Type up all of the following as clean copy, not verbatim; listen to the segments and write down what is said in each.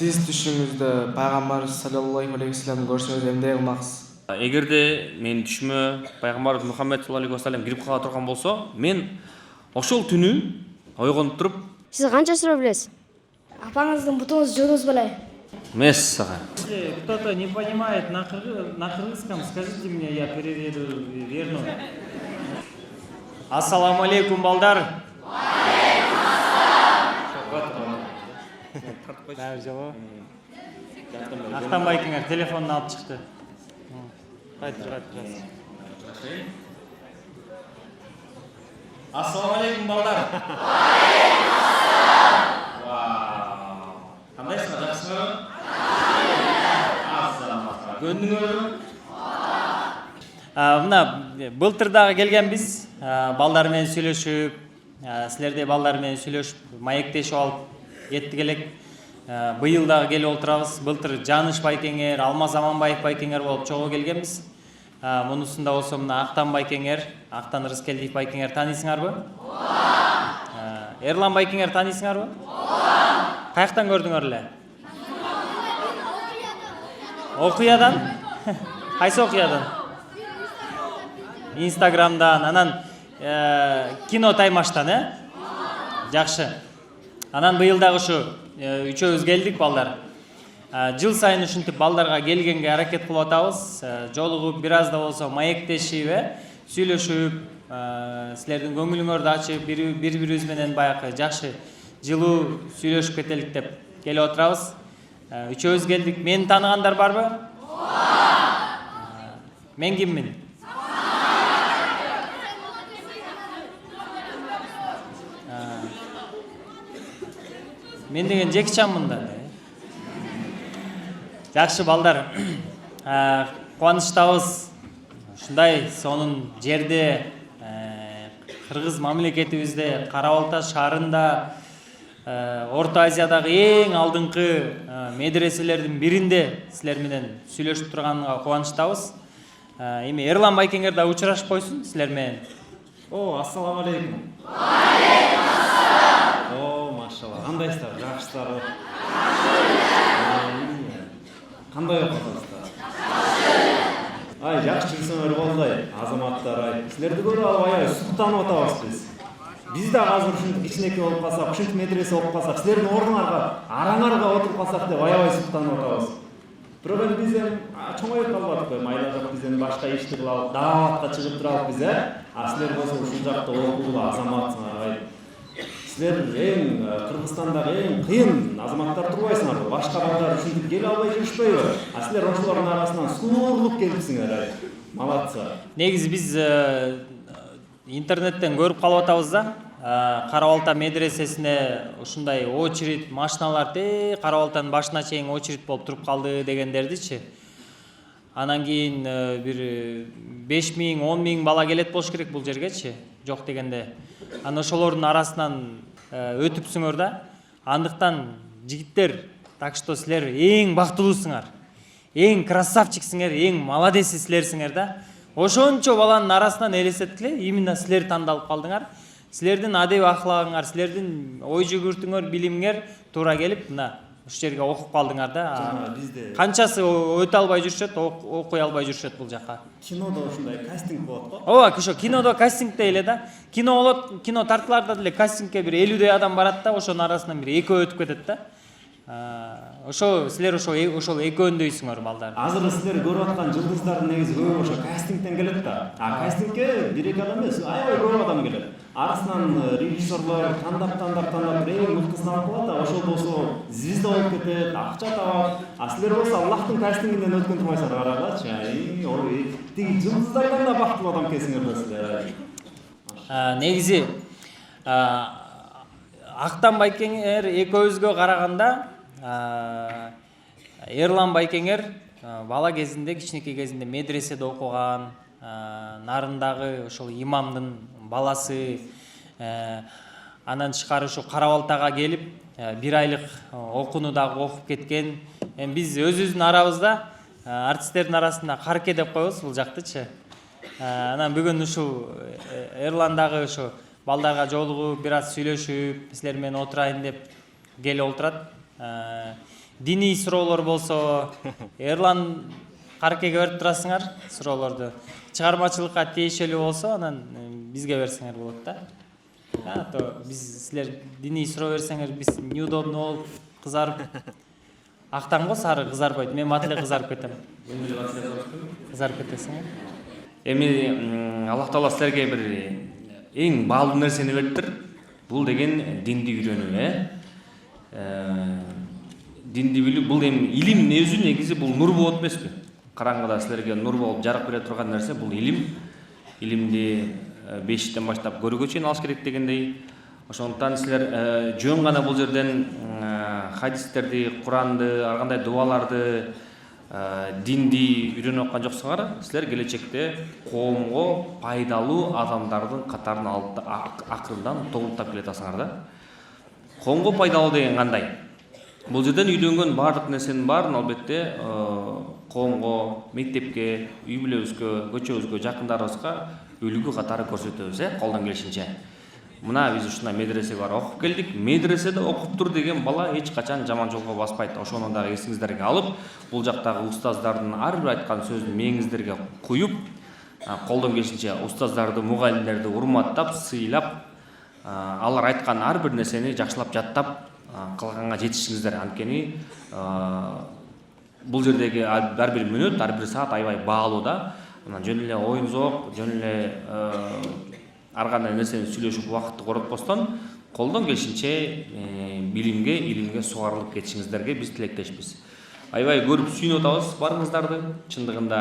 Siz түшүңүздө пайгамбар саллаллаху алейхи вассалам көрсөңүз эмне кылмаксыз? Эгерде мен түшүмө пайгамбар Мухаммед саллаллаху алейхи вассалам кирип кала турган болсо, мен ошол түнү ойгонуп туруп, Сиз канча сүрө билесиз? Апаңыздын бутуңузду жуудуңуз беле? эмес сага. Если кто-то не понимает на кыргызском, скажите мне, я переведу верно. Ассаламу алейкум, балдар. Ақтанбай кеңер телефонун алып чыкты. Кайтыр. Ассаламу алейкум, балдар. Кандайсыңар, жакшысыңарбы? Көндүңөрбү? Мына былтыр дагы келгенбиз, балдар менен сүйлөшүп, силердей балдар менен сүйлөшүп, маектешип алып кеттик элек. Быйыл дагы келип отурабыз. Былтыр Жаныш Байкеңер, Алмаз Аманбаев Байкеңер болуп чогуу келгенбиз. Мунусунда болсо мына Актан Байкеңер, Актан Рыскелдиев Байкеңер таанийсиңарбы? Эрлан Байкеңер таанийсиңарбы? Каяктан көрдүңөр эле? Окуядан? Кайсы окуядан? Инстаграмдан, анан кино таймаштан, Жакшы. Анан быйыл дагы ушу үчөөбүз келдик, балдар. Жыл сайын ушинтип балдарга келгенге аракет кылып атабыз. Жолугуп, бир аз да болсо маектешип, сүйлөшүп, силердин көңүлүңөрдү ачып, бири-бирибиз менен баягы жакшы жылуу сүйлөшүп кетелик деп келип отурабыз. Үчөөбүз келдик. Мени тааныгандар барбы? Мен киммин? Мен деген Джеки Чанмын да. Жакшы, балдар. Кубанычтабыз. Ушундай сонун жерде, Кыргыз мамлекетибизде, Кара Балта шаарында, Орто Азиядагы эң алдыңкы медреселердин биринде силер менен сүйлөшүп турганга кубанычтабыз. Эми Эрлан Байкеңер да учурашып койсун силер менен. Ассаламу алейкум. Машалла, кандайсыздар, жакшысыздарбы? Кандай окуйсуздар? Жакшы жүрсөңөр болду, азаматтар. Силерди көрүп алып аябай суктанып атабыз биз. Биз да азыр ушинтип кичинекей болуп калсак, ушинтип медресе окуп калсак, силердин ордуңарга, араңарга отуруп калсак деп аябай суктанып атабыз. Бирок эми биз чоңоюп калбадык, майла жок, биз башка ишти кылабыз, дааватка чыгып турабыз биз, силер болсо ушул жакта окугула азаматсыңар. Силер эң Кыргызстандагы эң кыйын азаматтар турбайсыңарбы? Башка балдар ушинтип келе албай жүрүшпөйбү? Силер ошолордун арасынан суурлук келипсиңер. Малатсы. Негизи биз интернеттен көрүп калып атабыз да. Кара Балта медресесине ушундай очередь, машиналар Кара Балтанын башына чейин очередь болуп туруп калды дегендердичи. Анан кийин бир 5000, 10 000 бала келет болуш керек бул жергечи. Жок дегенде. Анан ошолордун арасынан өтүпсүңөр да. Андыктан жигиттер, так что силер эң бактылуусуңар. Эң красавчиксиңер, эң молодец силерсиңер да. Ошончо баланын арасынан элестеткиле, именно силер тандалып калдыңар. Силердин адеп ахлагыңар, силердин ой жүгүртүңөр, билимиңер туура келип, мына ушу жерге окуп калдыңар да. Канчасы өтө албай жүрүшөт, окуй албай жүрүшөт бул жака. Кинодо ушундай кастинг болот го? Ооба, ошо кинодо кастингде эле да. Кино болот, кино тартууларда деле кастингке бир 50 адам барат да, ошонун арасынан бир экөө өтүп кетет да. Силер ошол экөөндөйсүңөр, балдар. Азыр силер көрүп аткан жылдыздардын негизи көбү ошо кастингден келет да. Кастингке бир-эки адам эмес, аябай көп адам келет. Арасынан режиссерлор тандап эң мыктысын алып калат да, ошол болсо звезда болуп кетет, акча табат. Силер болсо Аллахтын кастингинден өткөн турбайсыңар, карагачы. Тиги жылдыздардан да бактылуу адам экенсиңер да силер. Негизи Актан Байкеңер экөөбүзгө караганда Эрлан Байкеңер бала кезинде, кичинекей кезинде медреседе окуган, нарындагы ошол имамдын баласы. Анан тышкары ушу Кара Балтага келип, 1 айлык окууну дагы окуп кеткен. Биз өзүбүздүн арабызда, артисттердин арасында карке деп коебуз бул жактычы. Анан бүгүн ушул Эрландагы ушу балдарга жолугуп, бир аз сүйлөшүп, силер менен отурайын деп келип отурат. диний суроолор болсо, Эрлан Каркеге берип турасыңар суроолорду. Чыгармачылыкка тиешелүү болсо, анан бизге берсеңер болот да. А то биз силер диний суроо берсеңер, биз неудобно болуп кызарып актан го сары кызарбайт. Мен мат эле кызарып кетем. Кызарып кетесиңер. Эми Аллах Таала силерге бир эң баалуу нерсени бериптир. Бул деген динди үйрөнүү, Динди билүү бул эми илим өзү негизи бул нур болот эмеспи? Караңгыда силерге нур болуп жарык бере турган нерсе бул илим. Илимди бешиктен баштап көрүүгө чейин алыш керек дегендей. Ошондуктан силер жөн гана бул жерден хадистерди, Куранды, ар кандай дубаларды, динди үйрөнүп аткан жоксуңар, силер келечекте коомго пайдалуу адамдардын катарын алып акырындан толуктап келатасыңар да. Коомго пайдалуу деген кандай? Бул жерден үйлөнгөн баардык нерсенин баарын албетте коомго, мектепке, үй бүлөбүзгө, көчөбүзгө, жакындарыбызга үлгү катары көрсөтөбүз, колдон келишинче. Мына биз ушундай медресеге барып окуп келдик. Медреседе окуптур деген бала эч качан жаман жолго баспайт. Ошону дагы эсиңиздерге алып, бул жактагы устаздардын ар бир айткан сөзүн мээңиздерге куюп, колдон келишинче устаздарды, мугалимдерди урматтап, сыйлап, алар айткан ар бир нерсени жакшылап жаттап кылганга жетишиңиздер. Анткени бул жердеги ар бир мүнөт, ар бир саат аябай баалуу да. Анан жөн эле оюн-зоок, жөн эле ар кандай нерсени сүйлөшүп убакытты коротпостон, колдон келишинче билимге, илимге сугарылып кетишиңиздерге биз тилектешпиз. Аябай көрүп сүйүнүп атабыз барыңыздарды. Чындыгында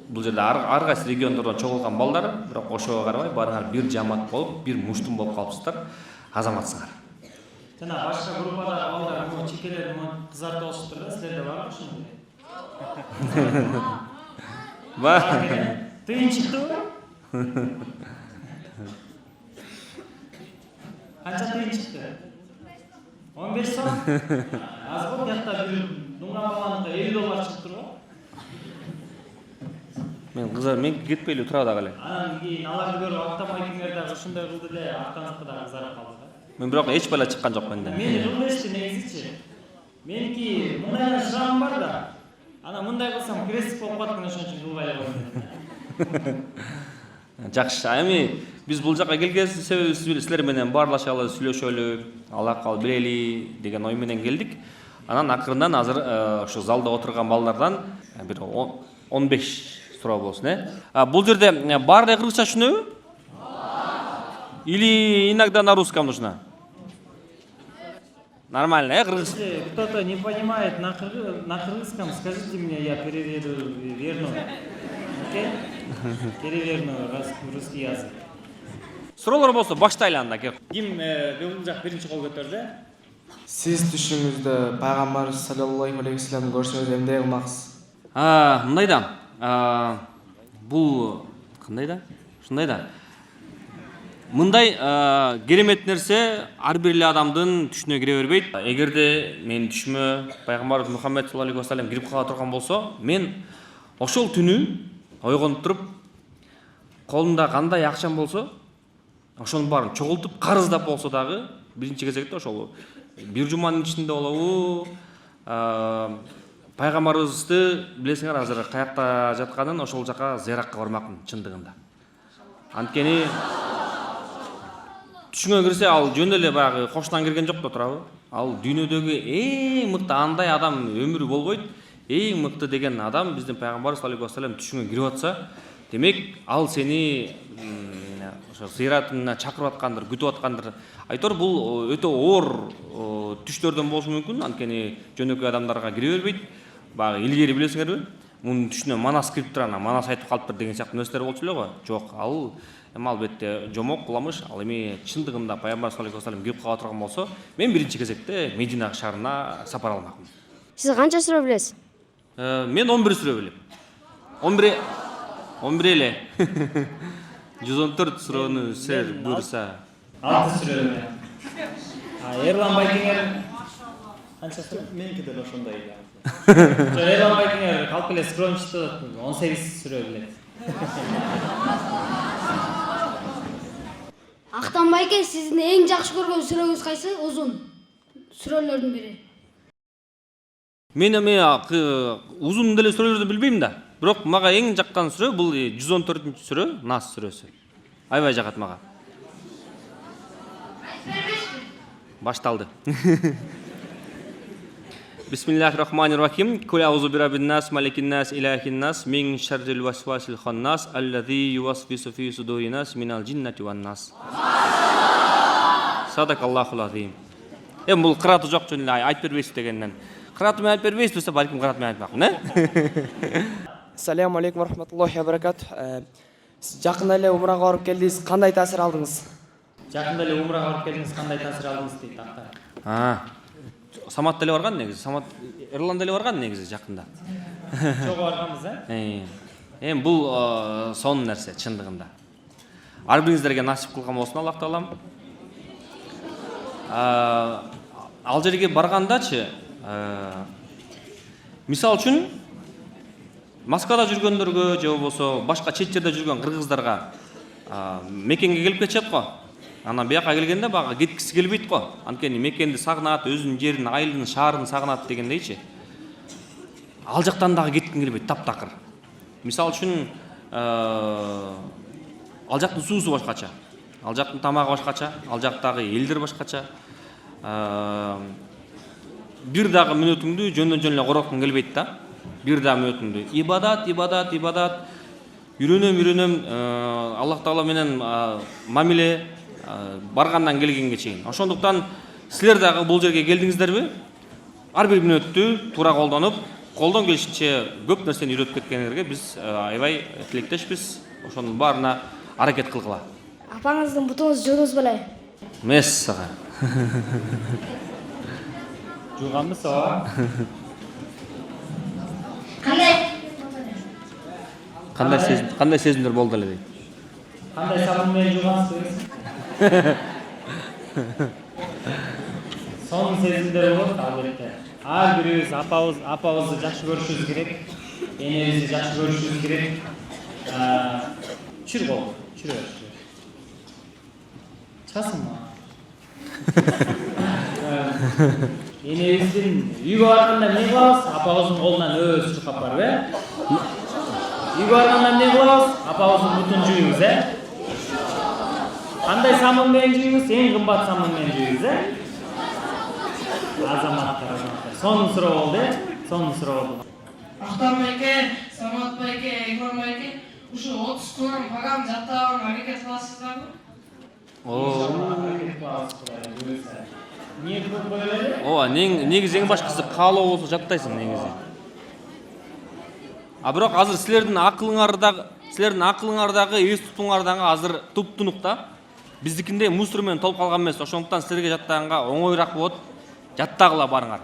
бул жерде ар кайсы региондордон чогулган балдар, бирок ошого карабай баарыңар бир жамаат болуп, бир муштум болуп калыпсыздар. Азаматсыңар. Жана башка группада балдар чекелер кызартып алышыптыр да, силерде барбы ошондой? Бар. Тыйын чыктыбы? Канча тыйын чыкты? 15 сом? Аз го тиякта бир дуңган баланыкы $50 чыктыр го? Мен кетпейлүү тура дагы эле. Анан кийин аларды көрүп актамайтыңар дагы ушундай кылды эле, актаныкы дагы кызарып калды да. Мен бирок эч бала чыккан жок менде. Мени кылмешти негизичи. Меники мындай шырагым бар да. Ана мындай кылсам крестик болуп калат, ошон үчүн кылбай эле. Жакшы. Эми биз бул жакка келген себебибиз силер менен баарлашалы, сүйлөшөлү, алакал билели деген ой менен келдик. Анан акырындан азыр ошо залда отурган балдардан бир 15 суроо болсун, Бул жерде баары кыргызча түшүнөбү? Или иногда на русском нужно? Нормально, кыргыз. Если кто-то не понимает на кыргызском, скажите мне, я переведу верну. Окей? Переверну русский язык. Суроолор болсо баштайлы анда. Ким бул жак биринчи кол көтөрдү? Сиз түшүңүздө пайгамбарыбыз саллаллаху алейхи вассалам көрсөңүз эмне кылмаксыз? Мындай да. Бул кандай да? Ушундай да. Мындай керемет нерсе ар бир эле адамдын түшүнө кире бербейт. Эгерде менин түшүмө пайгамбарыбыз Мухаммед саллаллаху алейхи вассалам кирип кала турган болсо, мен ошол түнү ойгонуп туруп, колумда кандай акчам болсо, ошонун баарын чогултуп, карыздап болсо дагы, биринчи кезекте ошол бир жуманын ичинде болобу, пайгамбарыбызды билесиңер азыр каякта жатканын, ошол жака зыяратка бармакмын чындыгында. Анткени түшүнгө кирсе, ал жөн эле баягы кошунан кирген жок да турабы? Ал дүйнөдөгү эң мыкты андай адам өмүрү болбойт. Эң мыкты деген адам биздин пайгамбарыбыз саллаллаху алейхи вассалам түшүнгө кирип атса, демек ал сени ошо зыяратына чакырып аткандыр, күтүп аткандыр. Айтор бул өтө оор түштөрдөн болушу мүмкүн. Анткени жөнөкөй адамдарга кире бербейт. Баягы илгери билесиңерби? Мунун түшүнө манас кирип турган, манас айтып калыптыр деген сыяктуу нерселер болчу эле го. Жок, ал эми албетте жомок куламыш. Ал эми чындыгында пайгамбар саллаллаху алейхи вассалам кирип кала турган болсо, мен биринчи кезекте Медина шаарына сапар алмакмын. Сиз канча суроо билесиз? Мен 11 сүрө билем. 11 эле. 114 суроону сер буйруса. 6 сүрө эле. Эрлан Байкеңер канча сүрө? Меники деле ошондой эле. Эрлан Байкеңер калп эле скромчту 18 сүрө билет. Актан байке, сиздин эң жакшы көргөн сүрөңүз кайсы? Узун сүрөлөрдүн бири. Мен uzun деле сүрөлөрдү билбейм да. Бирок мага эң жаккан сүрө бул 114-сүрө, Нас сүрөсү. Аябай жагат мага. Башталды. Бисмиллахир-рахманир-рахим. Кул аузу бираббин нас, маликин нас, илахин нас, мин шаррил васвасил ханнас, аллази ювасвису фи судурин нас минал джиннати ван нас. Садакаллахул азим. Бул кыраты жок жөн эле айтып бербейсиз дегенден. Кыраты менен айтып бербейсиз десе, балким кыраты менен айтмакмын, Ассаламу алейкум рахматуллахи ва баракатух. Сиз жакында эле умрага барып келдиңиз, кандай таасир алдыңыз? Жакында эле умрага барып келдиңиз, кандай таасир алдыңыз дейт Актар. Самат деле барган негизи. Самат Эрлан деле барган негизи жакында. Чогуу барганбыз, Эми бул сонун нерсе чындыгында. Ар бириңиздерге насип кылган болсун Аллах таалам. Ал жерге баргандачы, мисал үчүн Москвада жүргөндөргө же болбосо башка чет жерде жүргөн кыргыздарга Мекенге келип кетишет го. Анан бияка келгенде бага кеткиси келбейт го. Анткени Мекенди сагынат, өзүнүн жерин, айылын, шаарын сагынат дегендейчи. Ал жактан дагы кеткин келбейт, таптакыр. Мисал үчүн ал жактын суусу башкача, ал жактын тамагы башкача, ал жактагы элдер башкача. Бир дагы мүнөтүңдү жөндөн эле короткун келбейт да. Бир дагы мүнөтүңдү. Ибадат. Үйрөнөм. Аллах Таала менен мамиле баргандан келгенге чейин. Ошондуктан силер дагы бул жерге келдиңиздерби? Ар бир мүнөттү туура колдонуп, колдон келишинче көп нерсени үйрөтүп кеткениңерге биз аябай тилектешпиз. Ошонун баарына аракет кылгыла. Апаңыздын бутуңуз жуунуз беле? Эмес сага. Жууганбыз ооба. Кандай сезимдер болду эле дейт. Кандай сабын менен жуугансыз? Сонун сезимдер болот албетте. Ар бирибиз апабызды жакшы көрүшүбүз керек, энебизди жакшы көрүшүбүз керек. Чүр болду, чүр. Часыңбы? Энебиздин үйгө барганда эмне кылабыз? Апабыздын колунан чуркап барып, Үйгө барганда эмне кылабыз? Апабыздын бутун жуйбуз, Кандай самын менен жуйбуз? Эң кымбат самын менен жуйбуз, Азаматтар. Сонун суроо болду, сонун суроо болду. Актар байке, Самат байке, Егор байке, ушу 30 күнүн багам жаттабаган аракет кыласыздарбы? Ооба, негизи эң башкысы каалоо болсо жаттайсың негизи. Бирок азыр силердин акылыңардагы, эс тутууңардагы азыр туп-тунук да. Биздикинде мусор менен толуп калган эмес. Ошондуктан силерге жаттаганга оңоюраак болот. Жаттагыла барыңар.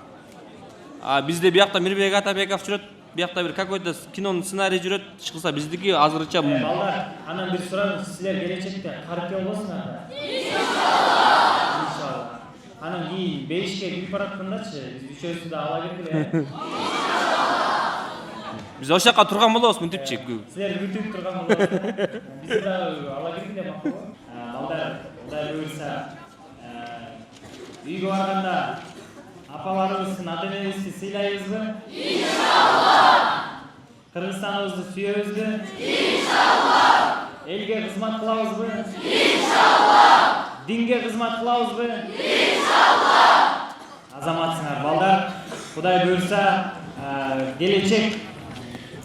Бизде биякта Мирбек Атабеков жүрөт, биякта бир какой-то кинонун сценарий жүрөт. Чыкса биздики азырынча балдар, анан бир сураңыз, силер келечекте карпе болосуңарбы? Иншалла. Анан кийин 5-ке кирип бараткандачы, биз үчөөсү да ала киргиле. Биз ошол жака турган болобуз мынтипчи. Силер күтүп турган болобуз. Биз да ала киргиле макулбу? Балдар, Кудай буйрса, үйгө барганда апаларыбыздын, ата-энебизди сыйлайбызбы? Иншалла. Кыргызстаныбызды сүйөбүзбү? Иншалла. Элге кызмат кылабызбы? Иншалла. Динге кызмат кылабызбы? Иншалла. Азаматсыңар балдар, Кудай буйрса, келечек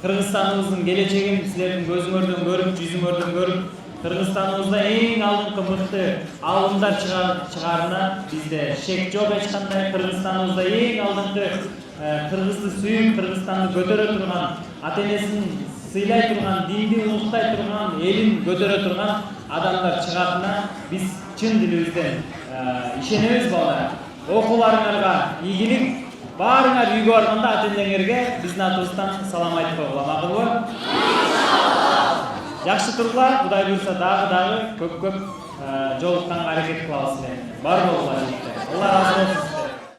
Кыргызстаныбыздын келечегин силердин көзүңөрдөн көрүп, жүзүңөрдөн көрүп, Кыргызстаныбызда эң алдыңкы мыкты алымдар чыгарына бизде шек жок эч кандай. Кыргызстаныбызда эң алдыңкы кыргызды сүйүп, Кыргызстанды көтөрө турган, ата-энесин сыйлай турган, динди улуктай турган, элин көтөрө турган адамдар чыгарына биз чын дилибизден ишенебиз балдар. Окууларыңарга ийгилик. Барыңар үйгө барганда ата-энеңерге биздин атыбыздан салам айтып койгула, макулбу? Жакшы тургула, Кудай буйрса дагы көп жолукканга аракет кылабыз силерди. Бар болгула. Алла разы болсун.